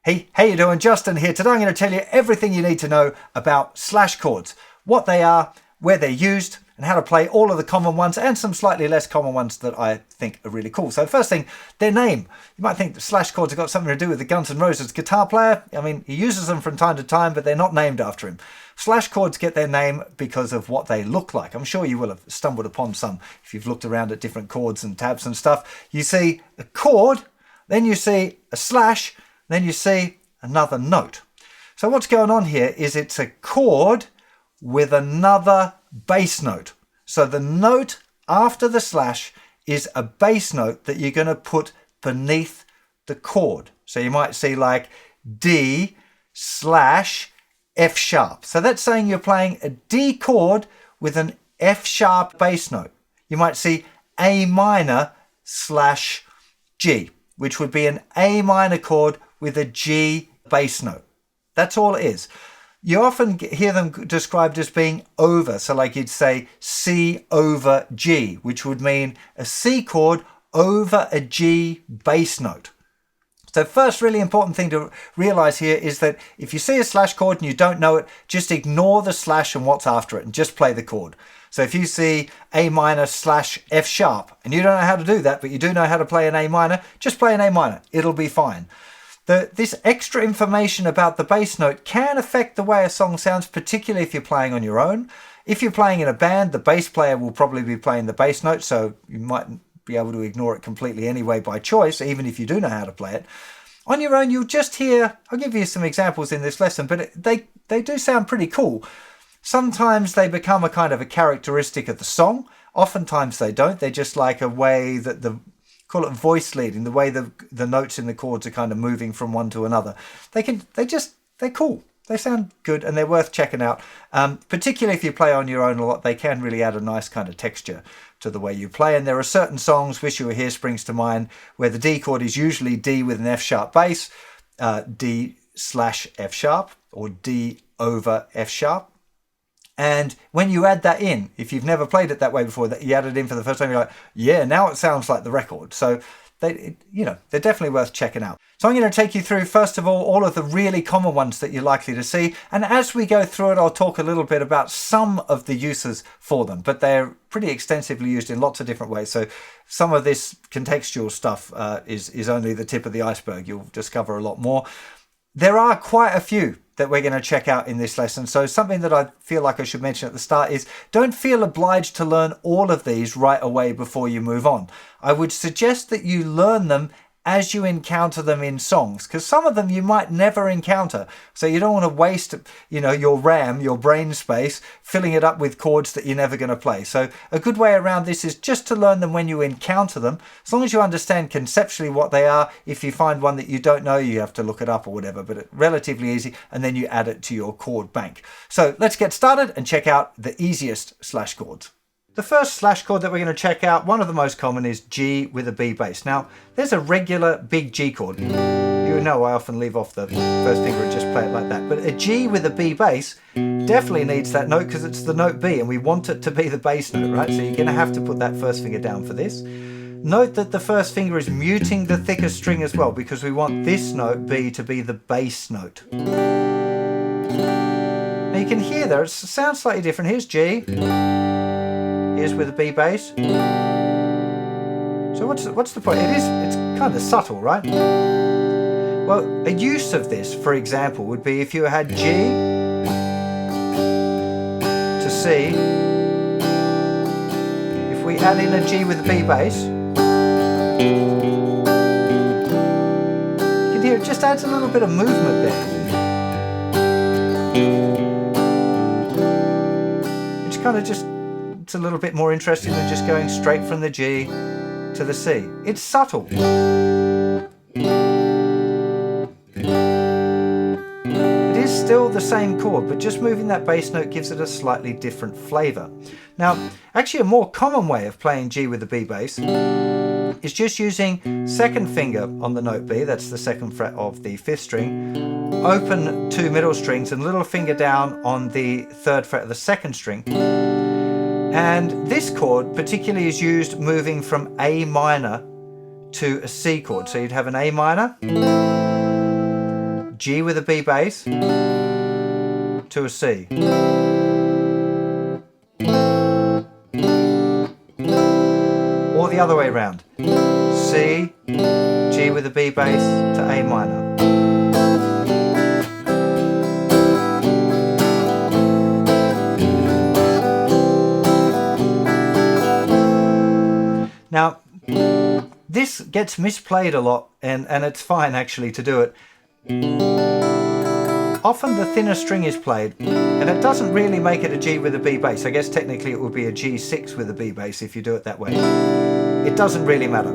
Hey, how you doing? Justin here. Today I'm going to tell you everything you need to know about slash chords, what they are, where they're used, and how to play all of the common ones and some slightly less common ones that I think are really cool. So first thing, their name. You might think that slash chords have got something to do with the Guns N' Roses guitar player. I mean, he uses them from time to time, but they're not named after him. Slash chords get their name because of what they look like. I'm sure you will have stumbled upon some if you've looked around at different chords and tabs and stuff. You see a chord, then you see a slash, then you see another note. So what's going on here is it's a chord with another bass note. So the note after the slash is a bass note that you're going to put beneath the chord. So you might see like D slash F sharp. So that's saying you're playing a D chord with an F sharp bass note. You might see A minor slash G, which would be an A minor chord with a G bass note. That's all it is. You often hear them described as being over. So like you'd say C over G, which would mean a C chord over a G bass note. So first really important thing to realize here is that if you see a slash chord and you don't know it, just ignore the slash and what's after it and just play the chord. So if you see A minor slash F sharp and you don't know how to do that, but you do know how to play an A minor, just play an A minor. It'll be fine. This extra information about the bass note can affect the way a song sounds, particularly if you're playing on your own. If you're playing in a band, the bass player will probably be playing the bass note, so you might be able to ignore it completely anyway by choice, even if you do know how to play it. On your own, you'll just hear, I'll give you some examples in this lesson, but they do sound pretty cool. Sometimes they become a kind of a characteristic of the song. Oftentimes they don't. They're just like a way that call it voice leading, the way the notes in the chords are kind of moving from one to another. They're cool. They sound good and they're worth checking out. Particularly if you play on your own a lot, they can really add a nice kind of texture to the way you play. And there are certain songs, Wish You Were Here springs to mind, where the D chord is usually D with an F sharp bass, D slash F sharp, or D over F sharp. And when you add that in, if you've never played it that way before, that you add it in for the first time, you're like, yeah, now it sounds like the record. So they're definitely worth checking out. So I'm going to take you through, first of all of the really common ones that you're likely to see. And as we go through it, I'll talk a little bit about some of the uses for them, but they're pretty extensively used in lots of different ways. So some of this contextual stuff is only the tip of the iceberg. You'll discover a lot more. There are quite a few that we're going to check out in this lesson. So something that I feel like I should mention at the start is don't feel obliged to learn all of these right away before you move on. I would suggest that you learn them as you encounter them in songs, because some of them you might never encounter. So you don't want to waste, your RAM, your brain space, filling it up with chords that you're never going to play. So a good way around this is just to learn them when you encounter them. As long as you understand conceptually what they are, if you find one that you don't know, you have to look it up or whatever, but it's relatively easy, and then you add it to your chord bank. So let's get started and check out the easiest slash chords. The first slash chord that we're going to check out, one of the most common, is G with a B bass. Now, there's a regular big G chord. You know I often leave off the first finger and just play it like that. But a G with a B bass definitely needs that note because it's the note B and we want it to be the bass note, right? So you're going to have to put that first finger down for this. Note that the first finger is muting the thicker string as well because we want this note B to be the bass note. Now you can hear there, it sounds slightly different. Here's G. Here's with a B bass. So what's the point? It's kind of subtle, right? Well, a use of this, for example, would be if you had G to C. If we add in a G with a B bass, you can hear it just adds a little bit of movement there. It's kind of it's a little bit more interesting than just going straight from the G to the C. It's subtle. It is still the same chord, but just moving that bass note gives it a slightly different flavour. Now, actually a more common way of playing G with the B bass is just using second finger on the note B, that's the second fret of the fifth string, open two middle strings and little finger down on the third fret of the second string. And this chord particularly is used moving from A minor to a C chord. So you'd have an A minor, G with a B bass to a C. Or the other way around. C, G with a B bass to A minor. Now, this gets misplayed a lot, and it's fine actually to do it. Often the thinner string is played, and it doesn't really make it a G with a B bass. I guess technically it would be a G6 with a B bass if you do it that way. It doesn't really matter.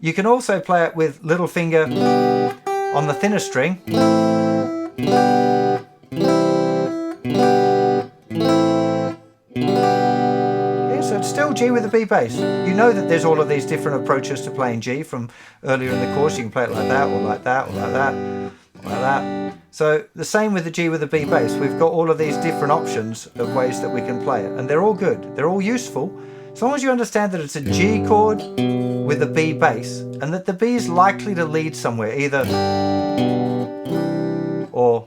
You can also play it with little finger on the thinner string. So it's still G with a B bass. You know that there's all of these different approaches to playing G from earlier in the course. You can play it like that, or like that, or like that, or like that. So the same with the G with a B bass. We've got all of these different options of ways that we can play it, and they're all good. They're all useful. As long as you understand that it's a G chord with a B bass, and that the B is likely to lead somewhere, either or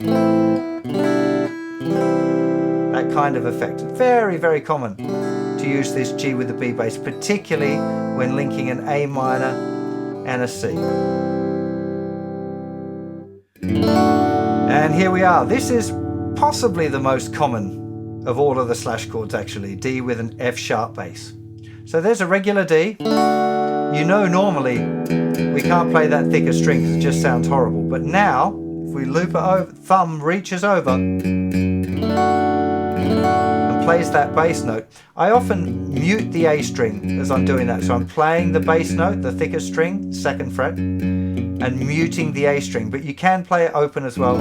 that kind of effect. Very, very common to use this G with the B bass, particularly when linking an A minor and a C. And here we are. This is possibly the most common of all of the slash chords actually, D with an F sharp bass. So there's a regular D. You know normally we can't play that thicker string because it just sounds horrible. But now, if we loop it over, thumb reaches over and plays that bass note. I often mute the A string as I'm doing that. So I'm playing the bass note, the thicker string, 2nd fret, and muting the A string. But you can play it open as well.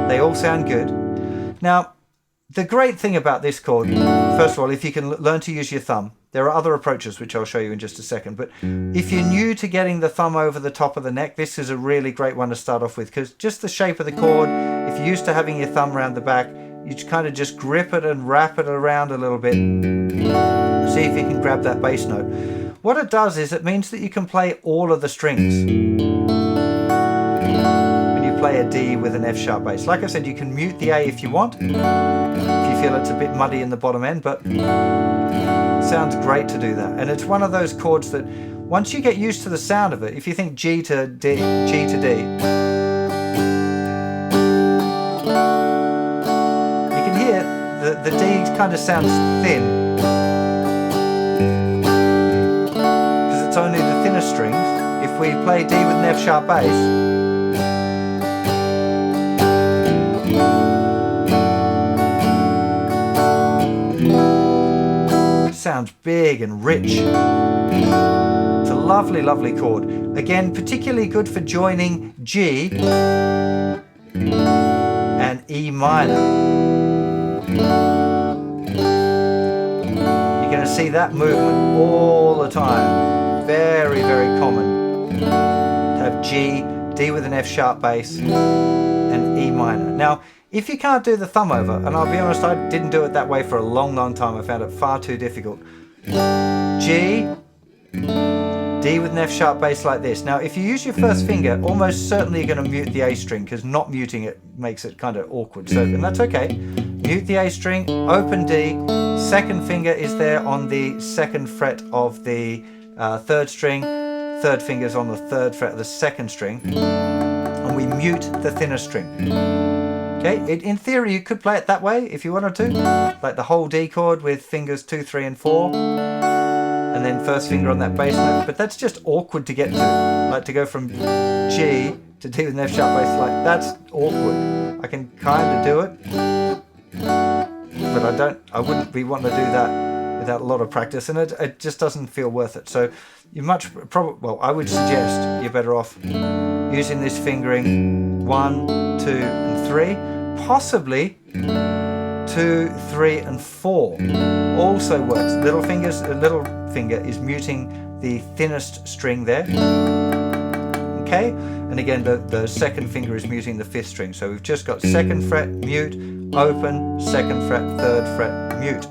They all sound good. Now, the great thing about this chord, first of all, if you can learn to use your thumb, there are other approaches which I'll show you in just a second, but if you're new to getting the thumb over the top of the neck, this is a really great one to start off with, because just the shape of the chord, if you're used to having your thumb around the back, you kind of just grip it and wrap it around a little bit. See if you can grab that bass note. What it does is it means that you can play all of the strings when you play a D with an F sharp bass. Like I said, you can mute the A if you want, if you feel it's a bit muddy in the bottom end, but it sounds great to do that. And it's one of those chords that once you get used to the sound of it, if you think G to D, G to D, you can hear the D kind of sounds thin because it's only the thinner strings. If we play D with an F sharp bass, sounds big and rich. It's a lovely, lovely chord. Again, particularly good for joining G and E minor. You're going to see that movement all the time. Very, very common to have G, D with an F sharp bass, and E minor. Now, if you can't do the thumb over, and I'll be honest, I didn't do it that way for a long, long time. I found it far too difficult. G, D with an F sharp bass like this. Now, if you use your first finger, almost certainly you're going to mute the A string, because not muting it makes it kind of awkward. So, and that's okay. Mute the A string, open D, 2nd finger is there on the 2nd fret of the 3rd string, 3rd finger's on the 3rd fret of the 2nd string, and we mute the thinner string. Okay, in theory you could play it that way if you wanted to, like the whole D chord with fingers 2, 3 and 4, and then 1st finger on that bass note, but that's just awkward to get to, like to go from G to D with an F sharp bass, like that's awkward. I can kind of do it, but I wouldn't be wanting to do that without a lot of practice, and it just doesn't feel worth it. So you I would suggest you're better off using this fingering 1, 2 and 3, possibly 2, 3 and 4 also works. Little finger is muting the thinnest string there. Okay, and again the 2nd finger is muting the 5th string. So we've just got 2nd fret, mute, open, 2nd fret, 3rd fret, mute.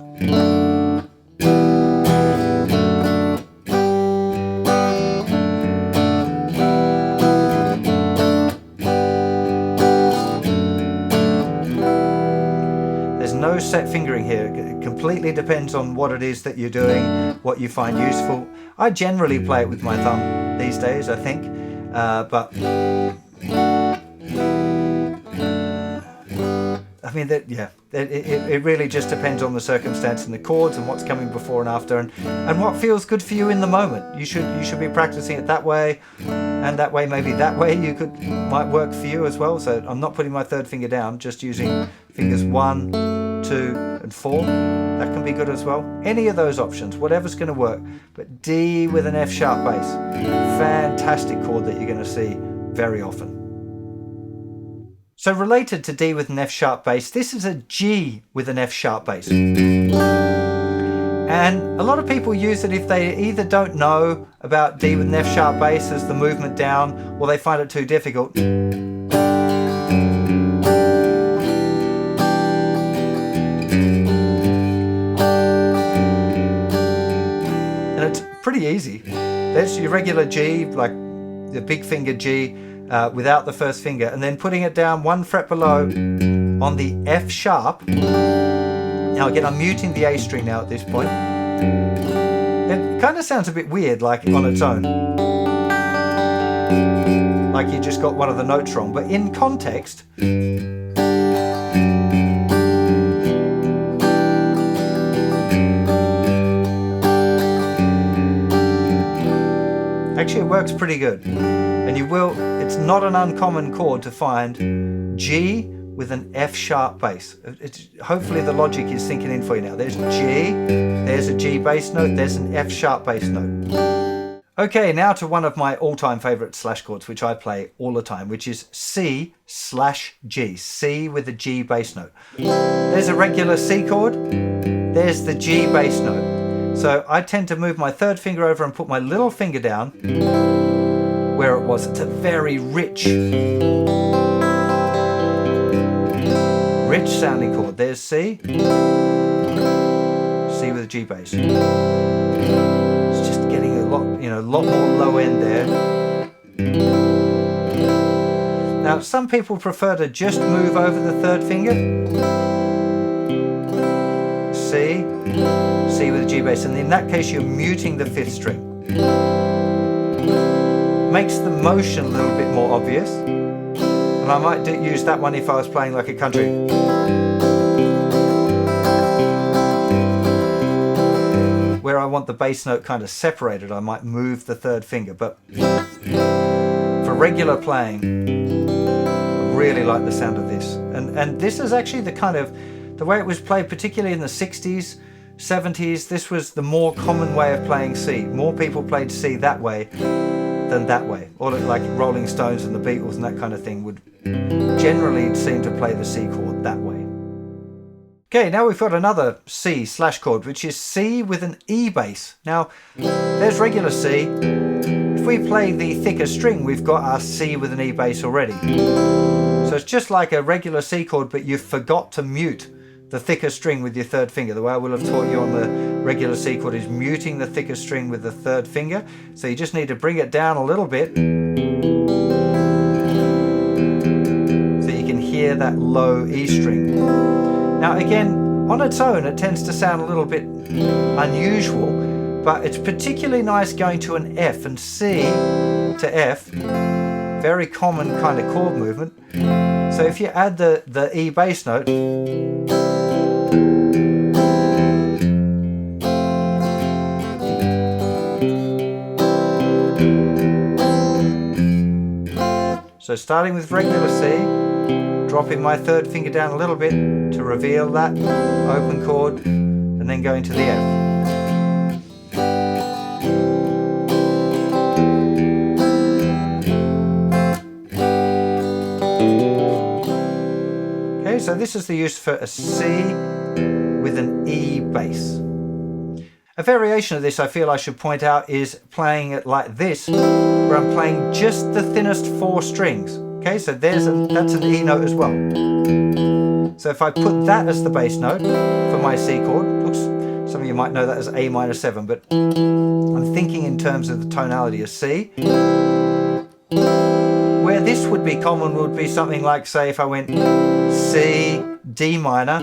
no set fingering here. It completely depends on what it is that you're doing, what you find useful. I generally play it with my thumb these days, I think, but I mean, it really just depends on the circumstance and the chords and what's coming before and after, and what feels good for you in the moment. You should be practicing it that way, and that way, maybe that way might work for you as well. So I'm not putting my third finger down, just using fingers 1, 2, and 4. That can be good as well. Any of those options, whatever's going to work. But D with an F sharp bass, fantastic chord that you're going to see very often. So related to D with an F sharp bass, this is a G with an F sharp bass. And a lot of people use it if they either don't know about D with an F sharp bass as the movement down, or they find it too difficult. And it's pretty easy. There's your regular G, like the big finger G, without the first finger, and then putting it down 1 fret below on the F sharp. Now again, I'm muting the A string now at this point. It kind of sounds a bit weird, like on its own, like you just got one of the notes wrong, but in context, actually it works pretty good. And it's not an uncommon chord to find G with an F sharp bass. Hopefully the logic is sinking in for you now. There's G, there's a G bass note, there's an F sharp bass note. Okay, now to one of my all-time favorite slash chords, which I play all the time, which is C/G, C with a G bass note. There's a regular C chord, there's the G bass note. So I tend to move my third finger over and put my little finger down where it was. It's a very rich sounding chord. There's C, C with a G bass. It's just getting a lot more low end there. Now, some people prefer to just move over the third finger. C, C with a G bass, and in that case you're muting the 5th string. Makes the motion a little bit more obvious, and I might use that one if I was playing like a country. Where I want the bass note kind of separated, I might move the third finger, but for regular playing, I really like the sound of this. And this is actually the way it was played, particularly in the 60s, 70s. This was the more common way of playing C. More people played C that way than that way. Or like Rolling Stones and the Beatles and that kind of thing would generally seem to play the C chord that way. Okay, now we've got another C slash chord, which is C with an E bass. Now, there's regular C. If we play the thicker string, we've got our C with an E bass already. So it's just like a regular C chord, but you forgot to mute the thicker string with your third finger. The way I will have taught you on the regular C chord is muting the thicker string with the third finger. So you just need to bring it down a little bit so you can hear that low E string. Now again, on its own it tends to sound a little bit unusual, but it's particularly nice going to an F, and C to F, very common kind of chord movement. So if you add the E bass note, so starting with regular C, dropping my third finger down a little bit to reveal that open chord, and then going to the F. Okay, so this is the use for a C with an E bass. A variation of this I feel I should point out is playing it like this, where I'm playing just the thinnest 4 strings. Okay, so that's an E note as well. So if I put that as the bass note for my C chord, some of you might know that as A minor 7, but I'm thinking in terms of the tonality of C. Where this would be common would be something like, say, if I went C, D minor,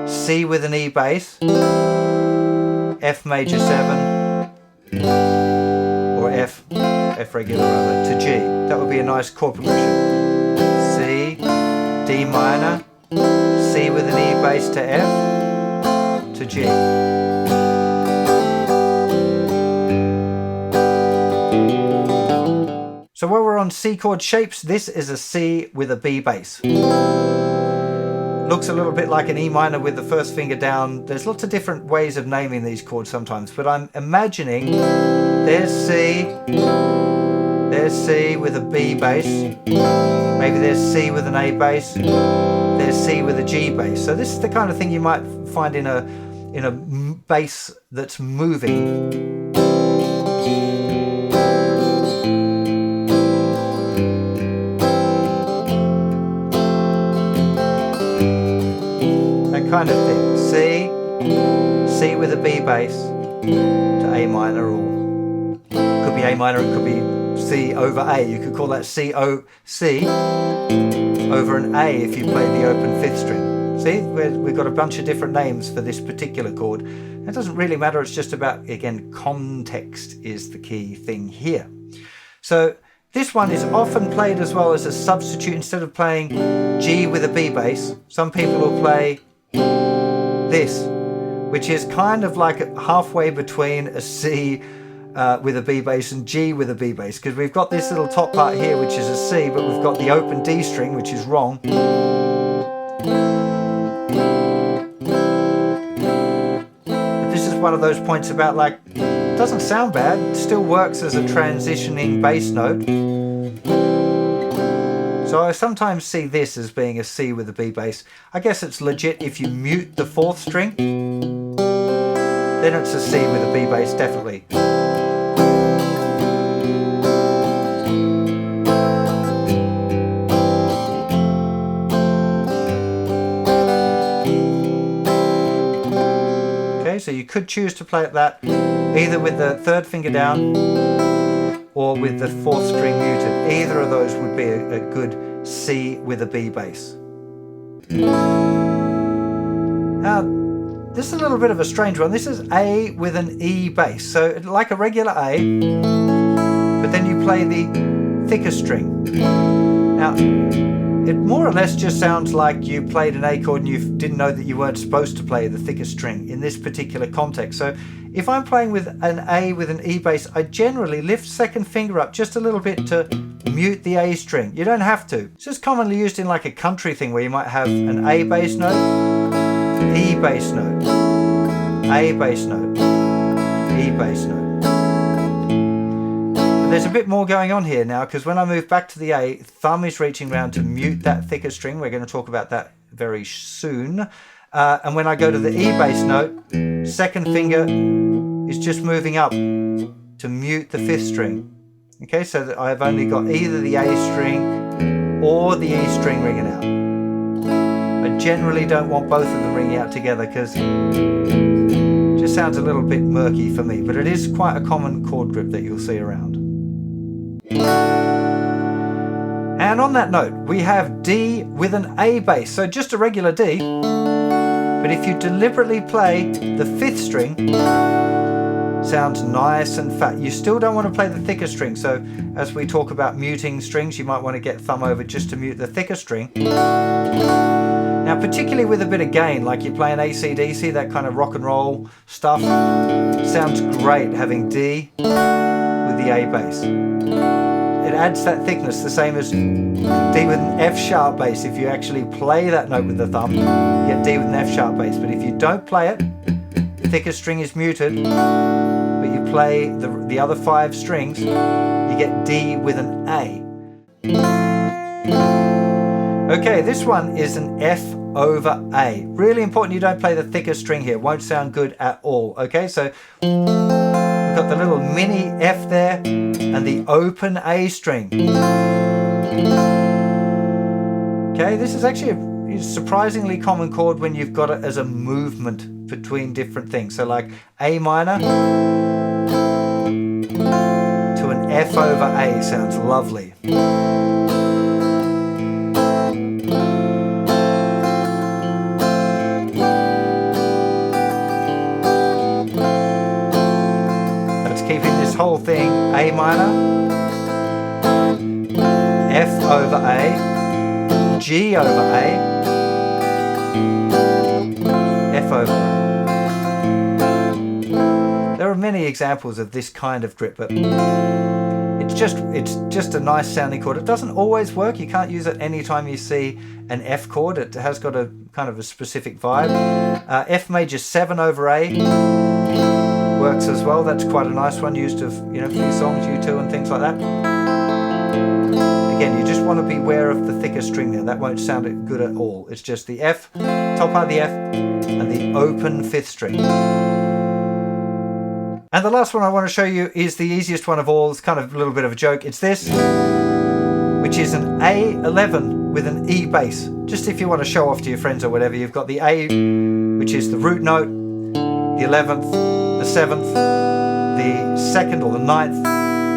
C with an E bass, F major 7, or F regular rather, to G. That would be a nice chord progression. C, D minor, C with an E bass to F, to G. So while we're on C chord shapes, this is a C with a B bass. Looks a little bit like an E minor with the first finger down. There's lots of different ways of naming these chords sometimes, but I'm imagining there's C with a B bass, maybe there's C with an A bass, there's C with a G bass. So this is the kind of thing you might find in a bass that's moving. Kind of thing. C with a B bass to A minor, or could be A minor, it could be C over A. You could call that C over an A if you play the open 5th string. See, we've got a bunch of different names for this particular chord. It doesn't really matter, it's just about, again, context is the key thing here. So this one is often played as well as a substitute. Instead of playing G with a B bass, some people will play this, which is kind of like halfway between a C with a B bass and G with a B bass, because we've got this little top part here which is a C, but we've got the open D string, which is wrong. But this is one of those points about, like, it doesn't sound bad, it still works as a transitioning bass note. So I sometimes see this as being a C with a B bass. I guess it's legit if you mute the 4th string, then it's a C with a B bass, definitely. Okay, so you could choose to play it that, either with the 3rd finger down or with the 4th string muted. Either of those would be a good C with a B bass. Now, this is a little bit of a strange one. This is A with an E bass. So like a regular A, but then you play the thicker string. Now, it more or less just sounds like you played an A chord and you didn't know that you weren't supposed to play the thicker string in this particular context. So if I'm playing with an A with an E bass, I generally lift 2nd finger up just a little bit to mute the A string. You don't have to. It's just commonly used in like a country thing where you might have an A bass note, E bass note, A bass note, E bass note. But there's a bit more going on here now, because when I move back to the A, thumb is reaching around to mute that thicker string. We're going to talk about that very soon. And when I go to the E bass note, 2nd finger is just moving up to mute the 5th string. Okay, so that I've only got either the A string or the E string ringing out. I generally don't want both of them ringing out together because it just sounds a little bit murky for me, but it is quite a common chord grip that you'll see around. And on that note, we have D with an A bass, so just a regular D. But if you deliberately play the 5th string, sounds nice and fat. You still don't want to play the thicker string, so as we talk about muting strings, you might want to get thumb over just to mute the thicker string. Now, particularly with a bit of gain, like you're playing AC/DC, that kind of rock and roll stuff, sounds great having D with the A bass. It adds that thickness, the same as D with an F sharp bass. If you actually play that note with the thumb, you get D with an F sharp bass. But if you don't play it, the thicker string is muted, but you play the other 5 strings, you get D with an A. Okay, this one is an F over A. Really important you don't play the thicker string here. Won't sound good at all. Okay, so we've got the little mini F there and the open A string. Okay, this is actually a surprisingly common chord when you've got it as a movement between different things. So like A minor to an F over A sounds lovely. over A, G over A, F over A. There are many examples of this kind of grip, but it's just a nice sounding chord. It doesn't always work. You can't use it anytime you see an F chord. It has got a kind of a specific vibe. F major 7 over A works as well. That's quite a nice one, used of, you know, for songs, U2 and things like that. Again, you just want to be aware of the thicker string there. That won't sound good at all. It's just the F, top part of the F, and the open 5th string. And the last one I want to show you is the easiest one of all. It's kind of a little bit of a joke. It's this, which is an A11 with an E bass. Just if you want to show off to your friends or whatever, you've got the A, which is the root note, the 11th, the 7th, the 2nd or the 9th,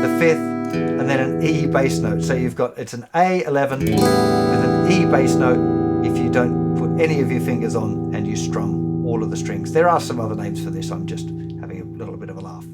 the 5th, and then an E bass note. So you've got, it's an A11 with an E bass note if you don't put any of your fingers on and you strum all of the strings. There are some other names for this. I'm just having a little bit of a laugh.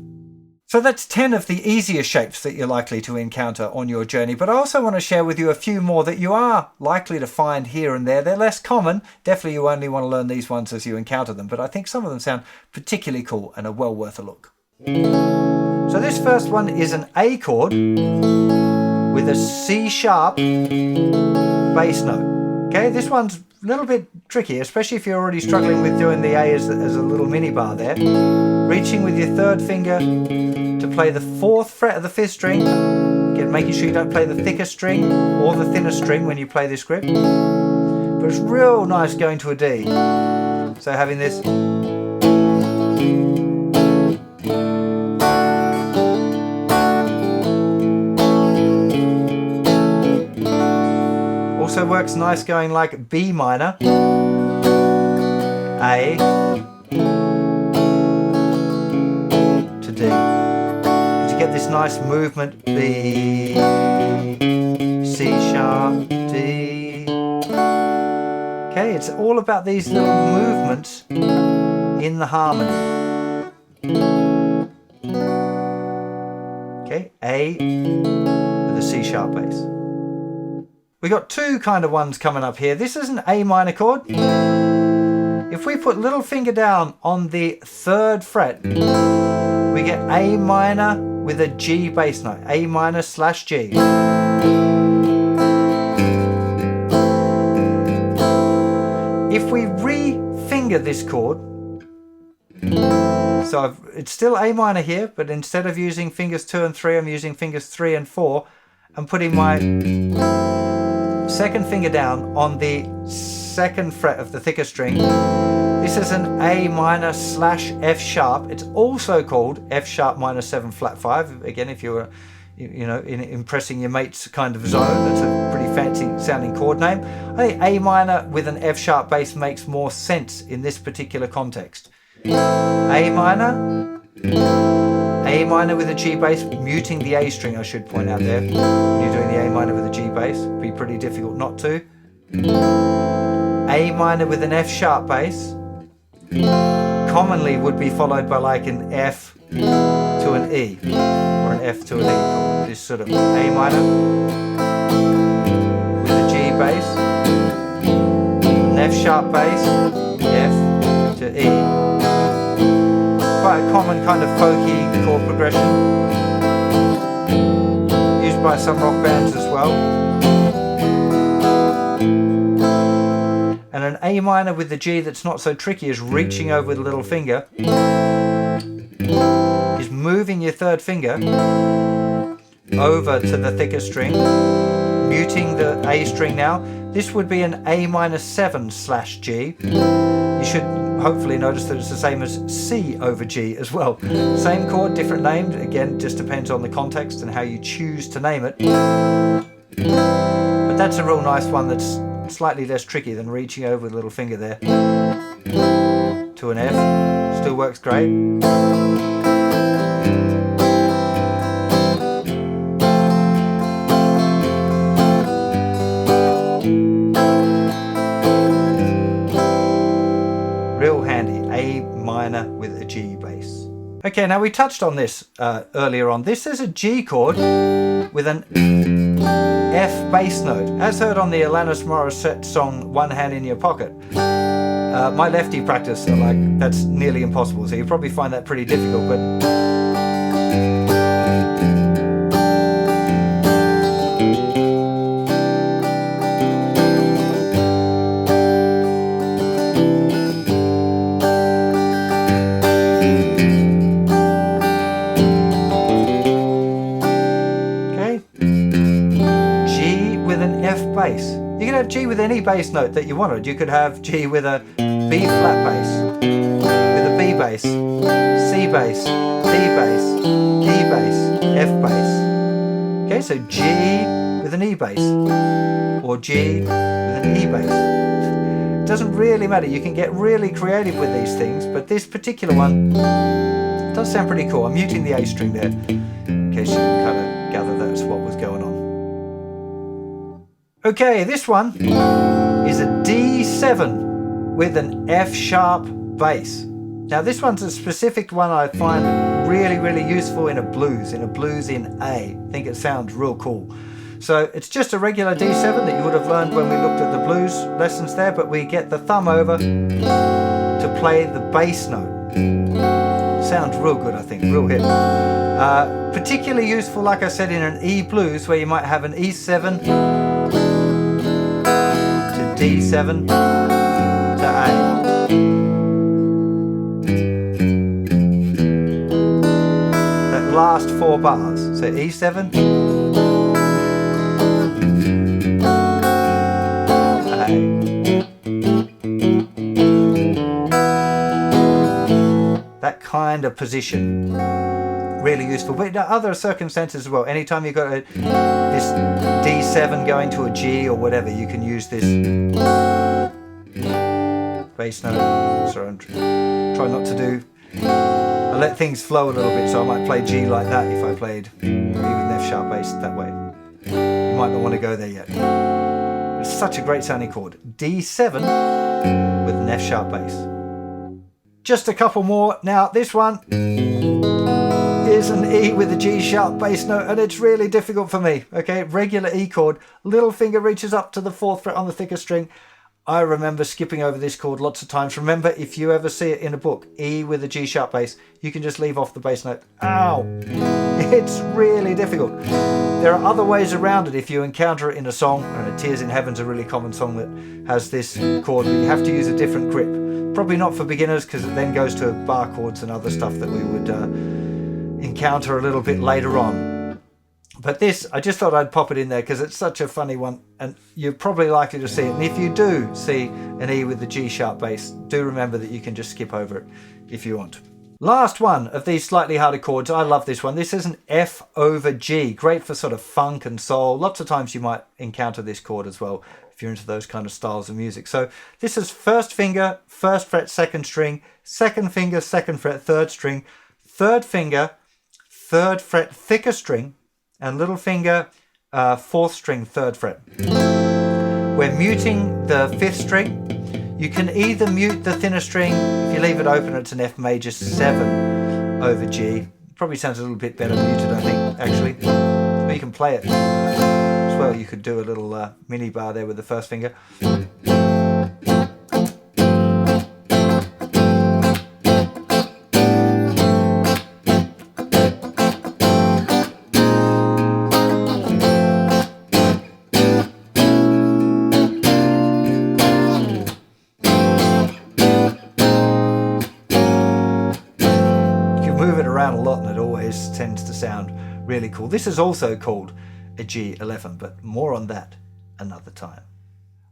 So that's 10 of the easier shapes that you're likely to encounter on your journey, but I also want to share with you a few more that you are likely to find here and there. They're less common. Definitely you only want to learn these ones as you encounter them, but I think some of them sound particularly cool and are well worth a look. So this first one is an A chord with a C sharp bass note. Okay, this one's a little bit tricky, especially if you're already struggling with doing the A as a little mini bar there. Reaching with your 3rd finger to play the 4th fret of the 5th string. Again, making sure you don't play the thicker string or the thinner string when you play this grip. But it's real nice going to a D. So having this. Also works nice going like B minor, A to D. You get this nice movement, B, C sharp, D. Okay, it's all about these little movements in the harmony. Okay, A with a C sharp bass. We got 2 kind of ones coming up here. This is an A minor chord. If we put little finger down on the 3rd fret, we get A minor with a G bass note. A minor / G. If we re-finger this chord, so it's still A minor here, but instead of using fingers 2 and 3, I'm using fingers 3 and 4. I'm putting my 2nd finger down on the 2nd fret of the thicker string. This is an A minor / F sharp. It's also called F sharp minor 7 flat 5. Again, if you're, you know, impressing your mates kind of zone, that's a pretty fancy sounding chord name. I think A minor with an F sharp bass makes more sense in this particular context. A minor with a G bass, muting the A string, I should point out there. When you're doing the A minor with a G bass, it'd be pretty difficult not to. A minor with an F sharp bass commonly would be followed by like an F to an E or an F to an E chord. This sort of A minor with a G bass, an F sharp bass, F to E. Quite a common kind of folky chord progression, used by some rock bands as well. And an A minor with the G that's not so tricky is reaching over with a little finger, is moving your 3rd finger over to the thicker string, muting the A string now. This would be an A minor 7 / G. You should hopefully notice that it's the same as C over G as well. Same chord, different name. Again, just depends on the context and how you choose to name it. But that's a real nice one that's slightly less tricky than reaching over with a little finger there to an F. Still works great. Real handy, A minor with a G bass. Okay, now we touched on this earlier on. This is a G chord with an F bass note, as heard on the Alanis Morissette song One Hand in Your Pocket. My lefty practice, that's nearly impossible, so you probably find that pretty difficult, but bass. You can have G with any bass note that you wanted. You could have G with a B flat bass, with a B bass, C bass, D bass, E bass, F bass. Okay, so G with an E bass, or G with an E bass. It doesn't really matter. You can get really creative with these things, but this particular one does sound pretty cool. I'm muting the A string there, in case you can kind of gather that's what was going on. Okay, this one is a D7 with an F sharp bass. Now this one's a specific one I find really useful in a blues in A. I think it sounds real cool. So it's just a regular D7 that you would have learned when we looked at the blues lessons there, but we get the thumb over to play the bass note. Sounds real good, I think, real hit. Particularly useful, like I said, in an E blues where you might have an E7 D7 to A. That last 4 bars. So E7, A. That kind of position. Really useful, but other circumstances as well. Anytime you've got this D7 going to a G or whatever, you can use this bass note. Sorry, I'm trying not to do. I let things flow a little bit, so I might play G like that if I played E with an F sharp bass that way. You might not want to go there yet. It's such a great sounding chord. D7 with an F sharp bass. Just a couple more. Now this one is an E with a G sharp bass note, and it's really difficult for me. Okay, regular E chord, little finger reaches up to the 4th fret on the thicker string. I remember skipping over this chord lots of times. Remember, if you ever see it in a book, E with a G sharp bass, you can just leave off the bass note. Ow! It's really difficult. There are other ways around it if you encounter it in a song, and Tears in Heaven's a really common song that has this chord, but you have to use a different grip. Probably not for beginners, because it then goes to bar chords and other stuff that we would encounter a little bit later on. But this, I just thought I'd pop it in there because it's such a funny one, and you're probably likely to see it. And if you do see an E with the G sharp bass, do remember that you can just skip over it if you want. Last one of these slightly harder chords. I love this one. This is an F over G. Great for sort of funk and soul. Lots of times you might encounter this chord as well if you're into those kind of styles of music. So this is 1st finger, 1st fret, 2nd string, 2nd finger, 2nd fret, 3rd string, 3rd finger, 3rd fret, thicker string, and little finger, 4th string, 3rd fret. We're muting the 5th string. You can either mute the thinner string. If you leave it open, it's an F major 7 over G. Probably sounds a little bit better muted, I think, actually. Or you can play it as well. You could do a little mini bar there with the 1st finger. A lot, and it always tends to sound really cool. This is also called a G11, but more on that another time.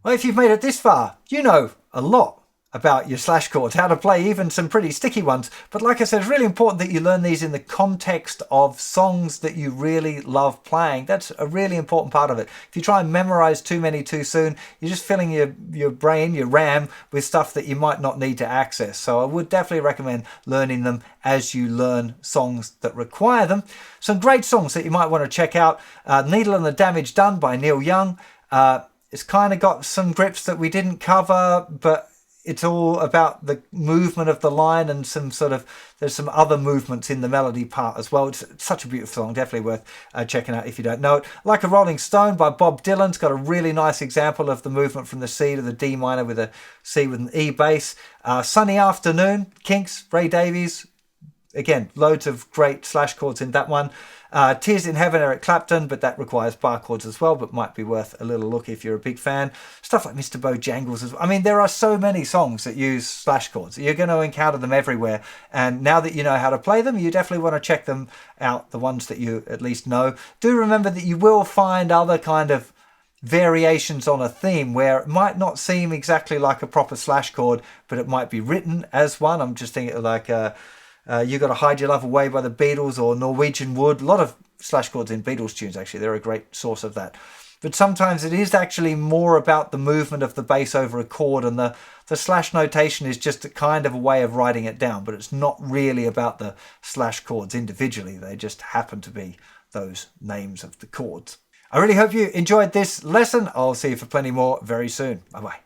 Well, if you've made it this far, you know a lot about your slash chords, how to play even some pretty sticky ones. But like I said, it's really important that you learn these in the context of songs that you really love playing. That's a really important part of it. If you try and memorize too many too soon, you're just filling your brain, your RAM, with stuff that you might not need to access. So I would definitely recommend learning them as you learn songs that require them. Some great songs that you might want to check out. Needle and the Damage Done by Neil Young. It's kind of got some grips that we didn't cover, but it's all about the movement of the line and there's some other movements in the melody part as well. It's such a beautiful song, definitely worth checking out if you don't know it. Like a Rolling Stone by Bob Dylan's got a really nice example of the movement from the C to the D minor with a C with an E bass. Sunny Afternoon, Kinks, Ray Davies. Again, loads of great slash chords in that one. Tears in Heaven, Eric Clapton, but that requires bar chords as well, but might be worth a little look if you're a big fan. Stuff like Mr. Bojangles as well. I mean, there are so many songs that use slash chords. You're going to encounter them everywhere. And now that you know how to play them, you definitely want to check them out, the ones that you at least know. Do remember that you will find other kind of variations on a theme where it might not seem exactly like a proper slash chord, but it might be written as one. I'm just thinking like... You Gotta Hide Your Love Away by the Beatles, or Norwegian Wood. A lot of slash chords in Beatles tunes, actually. They're a great source of that. But sometimes it is actually more about the movement of the bass over a chord, and the slash notation is just a kind of a way of writing it down, but it's not really about the slash chords individually. They just happen to be those names of the chords. I really hope you enjoyed this lesson. I'll see you for plenty more very soon. Bye-bye.